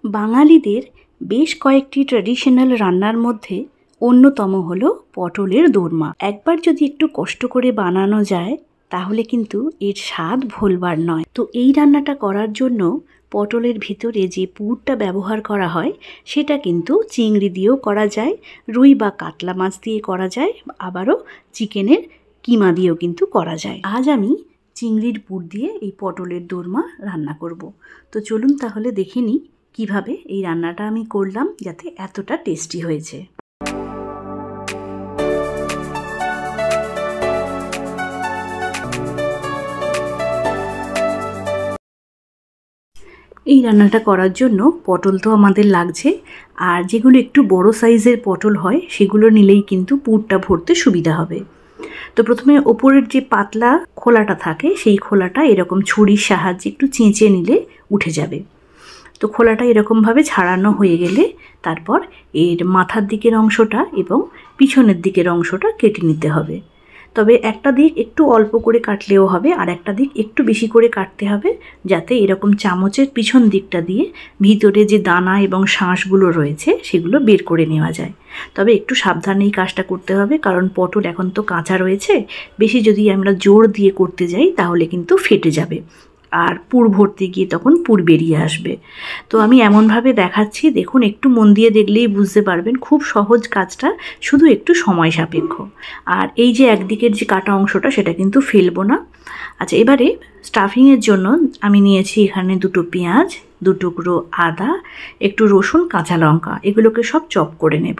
বাঙালিদের বেশ কয়েকটি ট্র্যাডিশনাল রান্নার মধ্যে অন্যতম হলো পটলের দোরমা। একবার যদি একটু কষ্ট করে বানানো যায় তাহলে কিন্তু এর স্বাদ ভোলবার নয়। তো এই রান্নাটা করার জন্য পটলের ভিতরে যে পুরটা ব্যবহার করা হয় সেটা কিন্তু চিংড়ি দিয়েও করা যায়, রুই বা কাতলা মাছ দিয়ে করা যায়, আবারও চিকেনের কিমা দিয়েও কিন্তু করা যায়। আজ আমি চিংড়ির পুর দিয়ে এই পটলের দোরমা রান্না করব। তো চলুন তাহলে দেখে নিই কিভাবে এই রান্নাটা আমি করলাম যাতে এতটা টেস্টি হয়েছে। এই রান্নাটা করার জন্য পটল তো আমাদের লাগছে, আর যেগুলো একটু বড় সাইজের পটল হয় সেগুলো নিলেই কিন্তু পুরটা ভরতে সুবিধা হবে। তো প্রথমে ওপরের যে পাতলা খোলাটা থাকে সেই খোলাটা এরকম ছুরির সাহায্যে একটু চেঁচে নিলে উঠে যাবে। তো খোলাটা এরকমভাবে ছাড়ানো হয়ে গেলে তারপর এর মাথার দিকের অংশটা এবং পিছনের দিকের অংশটা কেটে নিতে হবে। তবে একটা দিক একটু অল্প করে কাটলেও হবে, আর একটা দিক একটু বেশি করে কাটতে হবে, যাতে এরকম চামচের পিছন দিকটা দিয়ে ভিতরে যে দানা এবং শাঁসগুলো রয়েছে সেগুলো বের করে নেওয়া যায়। তবে একটু সাবধানে এই কাজটা করতে হবে, কারণ পটল এখন তো কাঁচা রয়েছে, বেশি যদি আমরা জোর দিয়ে করতে যাই তাহলে কিন্তু ফেটে যাবে আর পুর ভরতে গিয়ে তখন পুর বেরিয়ে আসবে। তো আমি এমনভাবে দেখাচ্ছি, দেখুন একটু মন দিয়ে দেখলেই বুঝতে পারবেন খুব সহজ কাজটা, শুধু একটু সময় সাপেক্ষ। আর এই যে একদিকের যে কাটা অংশটা সেটা কিন্তু ফেলবো না। আচ্ছা, এবারে স্টাফিংয়ের জন্য আমি নিয়েছি এখানে 2টো পেঁয়াজ, 2 টুকরো আদা, একটু রসুন, কাঁচা লঙ্কা, এগুলোকে সব চপ করে নেব।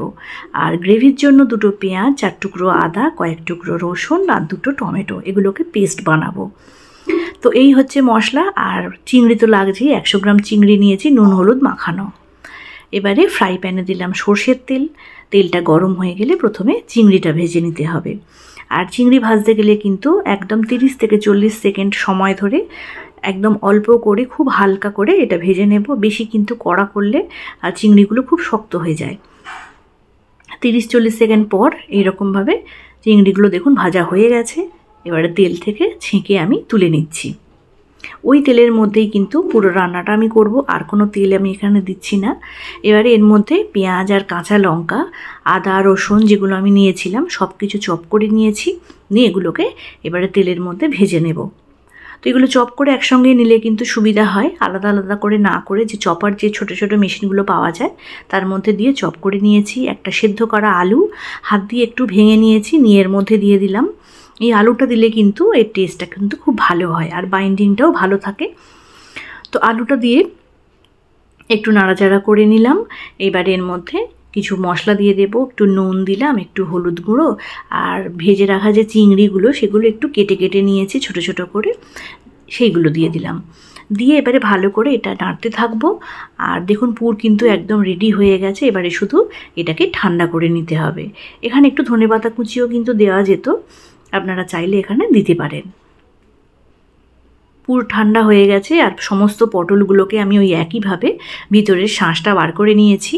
আর গ্রেভির জন্য 2টো পেঁয়াজ, 4 টুকরো আদা, কয়েক টুকরো রসুন আর 2টো টমেটো, এগুলোকে পেস্ট বানাবো। তো এই হচ্ছে মশলা। আর চিংড়ি তো লাগছেই, 100 গ্রাম চিংড়ি নিয়েছি, নুন হলুদ মাখানো। এবারে ফ্রাই প্যানে দিলাম সর্ষের তেল। তেলটা গরম হয়ে গেলে প্রথমে চিংড়িটা ভেজে নিতে হবে। আর চিংড়ি ভাজতে গেলে কিন্তু একদম 30 থেকে 40 সেকেন্ড সময় ধরে একদম অল্প করে খুব হালকা করে এটা ভেজে নেব। বেশি কিন্তু কড়া করলে চিংড়িগুলো খুব শক্ত হয়ে যায়। 30-40 সেকেন্ড পর এইরকমভাবে চিংড়িগুলো দেখুন ভাজা হয়ে গেছে। এবারে তেল থেকে ছেঁকে আমি তুলে নিচ্ছি। ওই তেলের মধ্যেই কিন্তু পুরো রান্নাটা আমি করব, আর কোনো তেল আমি এখানে দিচ্ছি না। এবারে এর মধ্যে পেঁয়াজ আর কাঁচা লঙ্কা, আদা রসুন যেগুলো আমি নিয়েছিলাম সব কিছু চপ করে নিয়েছি, নিয়ে এগুলোকে এবারে তেলের মধ্যে ভেজে নেব। তো এগুলো চপ করে একসঙ্গে নিলে কিন্তু সুবিধা হয়, আলাদা আলাদা করে না করে যে চপার যে ছোটো ছোটো মেশিনগুলো পাওয়া যায় তার মধ্যে দিয়ে চপ করে নিয়েছি। একটা সেদ্ধ করা আলু হাত দিয়ে একটু ভেঙে নিয়েছি, নিয়ে এর মধ্যে দিয়ে দিলাম। এই আলুটা দিলে কিন্তু এর টেস্টটা কিন্তু খুব ভালো হয় আর বাইন্ডিংটাও ভালো থাকে। তো আলুটা দিয়ে একটু নাড়াচাড়া করে নিলাম। এবার এর মধ্যে কিছু মশলা দিয়ে দেব, একটু নুন দিলাম, একটু হলুদ গুঁড়ো, আর ভেজে রাখা যে চিংড়িগুলো সেগুলো একটু কেটে কেটে নিয়েছি ছোটো ছোটো করে, সেইগুলো দিয়ে দিলাম। দিয়ে এবারে ভালো করে এটা নাড়তে থাকবো। আর দেখুন পুর কিন্তু একদম রেডি হয়ে গেছে। এবারে শুধু এটাকে ঠান্ডা করে নিতে হবে। এখানে একটু ধনেপাতা কুচিও কিন্তু দেওয়া যেত, আপনারা চাইলে এখানে দিতে পারেন। পুর ঠান্ডা হয়ে গেছে আর সমস্ত পটলগুলোকে আমি ওই একইভাবে ভিতরের শাঁসটা বার করে নিয়েছি।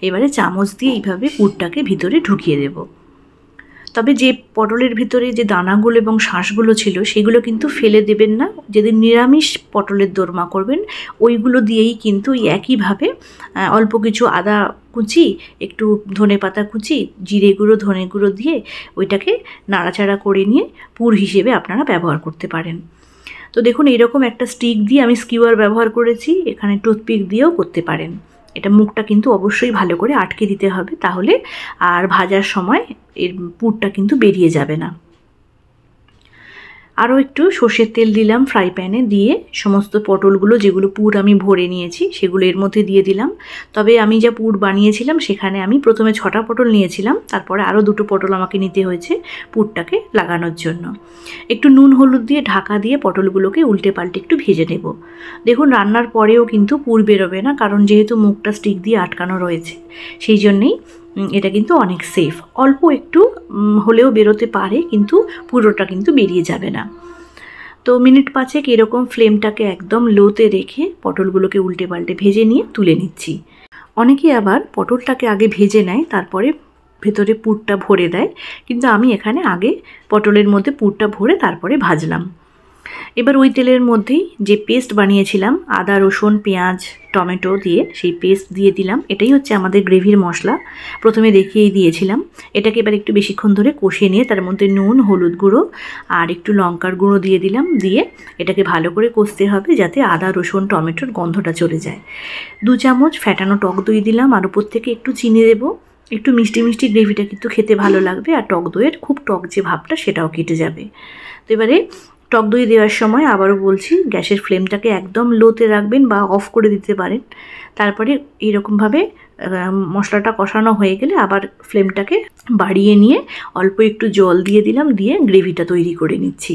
এবারে চামচ দিয়ে এইভাবে পুরটাকে ভিতরে ঢুকিয়ে দেব। তবে যে পটলের ভিতরে যে দানাগুলো এবং শাঁসগুলো ছিল সেগুলো কিন্তু ফেলে দেবেন না। যেদিন নিরামিষ পটলের দোরমা করবেন ওইগুলো দিয়েই কিন্তু ওই একইভাবে অল্প কিছু আদা কুচি, একটু ধনেপাতা কুচি, জিরে গুঁড়ো, ধনে গুঁড়ো দিয়ে ওইটাকে নাড়াচাড়া করে নিয়ে পুর হিসেবে আপনারা ব্যবহার করতে পারেন। তো দেখুন এইরকম একটা স্টিক দিয়ে আমি স্কিওয়ার ব্যবহার করেছি, এখানে টুথপিক দিয়েও করতে পারেন। এটা মুখটা কিন্তু অবশ্যই ভালো করে আটকে দিতে হবে, তাহলে আর ভাজার সময় এর পুরটা কিন্তু বেরিয়ে যাবে না। আরও একটু সর্ষের তেল দিলাম ফ্রাই প্যানে, দিয়ে সমস্ত পটলগুলো যেগুলো পুর আমি ভরে নিয়েছি সেগুলো এর মধ্যে দিয়ে দিলাম। তবে আমি যা পুর বানিয়েছিলাম সেখানে আমি প্রথমে 6টা পটল নিয়েছিলাম, তারপরে আরও 2টো পটল আমাকে নিতে হয়েছে পুরটাকে লাগানোর জন্য। একটু নুন হলুদ দিয়ে ঢাকা দিয়ে পটলগুলোকে উল্টে পাল্টে একটু ভেজে নেব। দেখুন রান্নার পরেও কিন্তু পুর বেরোবে না, কারণ যেহেতু মুখটা স্টিক দিয়ে আটকানো রয়েছে সেই জন্যেই এটা কিন্তু অনেক সেফ। অল্প একটু হলেও বেরোতে পারে, কিন্তু পুরোটা কিন্তু বেরিয়ে যাবে না। তো মিনিট 5 এরকম ফ্লেমটাকে একদম লোতে রেখে পটলগুলোকে উল্টে পাল্টে ভেজে নিয়ে তুলে নিচ্ছি। অনেকে আবার পটলটাকে আগে ভেজে নেয় তারপরে ভেতরে পুরটা ভরে দেয়, কিন্তু আমি এখানে আগে পটলের মধ্যে পুরটা ভরে তারপরে ভাজলাম। এবার ওই তেলের মধ্যেই যে পেস্ট বানিয়েছিলাম আদা রসুন পেঁয়াজ টমেটো দিয়ে সেই পেস্ট দিয়ে দিলাম। এটাই হচ্ছে আমাদের গ্রেভির মশলা, প্রথমে দেখিয়েই দিয়েছিলাম। এটাকে এবার একটু বেশিক্ষণ ধরে কষিয়ে নিয়ে তার মধ্যে নুন হলুদ গুঁড়ো আর একটু লঙ্কার গুঁড়ো দিয়ে দিলাম। দিয়ে এটাকে ভালো করে কষতে হবে যাতে আদা রসুন টমেটোর গন্ধটা চলে যায়। 2 চামচ ফ্যাটানো টক দই দিলাম আর উপর থেকে একটু চিনি দেবো। একটু মিষ্টি মিষ্টি গ্রেভিটা কিন্তু খেতে ভালো লাগবে, আর টক দইয়ের খুব টক যে ভাবটা সেটাও কেটে যাবে। তো এবারে টক দই দেওয়ার সময় আবারও বলছি, গ্যাসের ফ্লেমটাকে একদম লোতে রাখবেন বা অফ করে দিতে পারেন। তারপরে এইরকমভাবে মশলাটা কষানো হয়ে গেলে আবার ফ্লেমটাকে বাড়িয়ে নিয়ে অল্প একটু জল দিয়ে দিলাম, দিয়ে গ্রেভিটা তৈরি করে নিচ্ছি।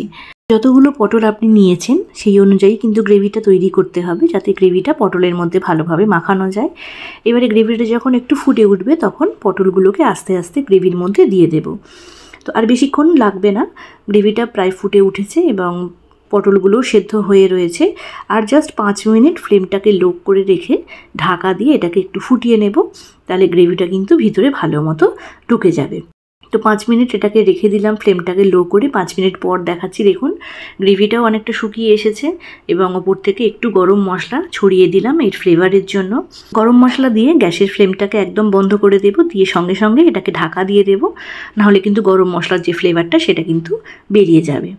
যতগুলো পটল আপনি নিয়েছেন সেই অনুযায়ী কিন্তু গ্রেভিটা তৈরি করতে হবে, যাতে গ্রেভিটা পটলের মধ্যে ভালোভাবে মাখানো যায়। এবারে গ্রেভিটা যখন একটু ফুটে উঠবে তখন পটলগুলোকে আস্তে আস্তে গ্রেভির মধ্যে দিয়ে দেব। তো আর বেশিক্ষণ লাগবে না, গ্রেভিটা প্রায় ফুটে উঠেছে এবং পটলগুলো সেদ্ধ হয়ে রয়েছে। আর জাস্ট 5 মিনিট ফ্লেমটাকে লো করে রেখে ঢাকা দিয়ে এটাকে একটু ফুটিয়ে নেব, তাহলে গ্রেভিটা কিন্তু ভিতরে ভালো মতো ঢুকে যাবে। তো 5 মিনিট এটাকে রেখে দিলাম ফ্লেমটাকে লো করে। 5 মিনিট পর দেখাচ্ছি, দেখুন গ্রেভিটাও অনেকটা শুকিয়ে এসেছে এবং ওপর থেকে একটু গরম মশলা ছড়িয়ে দিলাম এর ফ্লেভারের জন্য। গরম মশলা দিয়ে গ্যাসের ফ্লেমটাকে একদম বন্ধ করে দেব, দিয়ে সঙ্গে সঙ্গে এটাকে ঢাকা দিয়ে দেব, নাহলে কিন্তু গরম মশলার যে ফ্লেভারটা সেটা কিন্তু বেরিয়ে যাবে।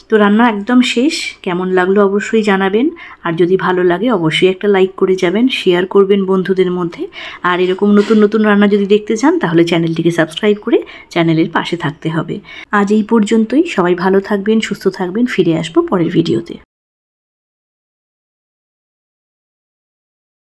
তো রান্না একদম শেষ। কেমন লাগলো অবশ্যই জানাবেন, আর যদি ভালো লাগে অবশ্যই একটা লাইক করে যাবেন, শেয়ার করবেন বন্ধুদের মধ্যে। আর এরকম নতুন নতুন রান্না যদি দেখতে চান তাহলে চ্যানেলটিকে সাবস্ক্রাইব করে চ্যানেলের পাশে থাকতে হবে। আজ এই পর্যন্তই। সবাই ভালো থাকবেন, সুস্থ থাকবেন। ফিরে আসবো পরের ভিডিওতে।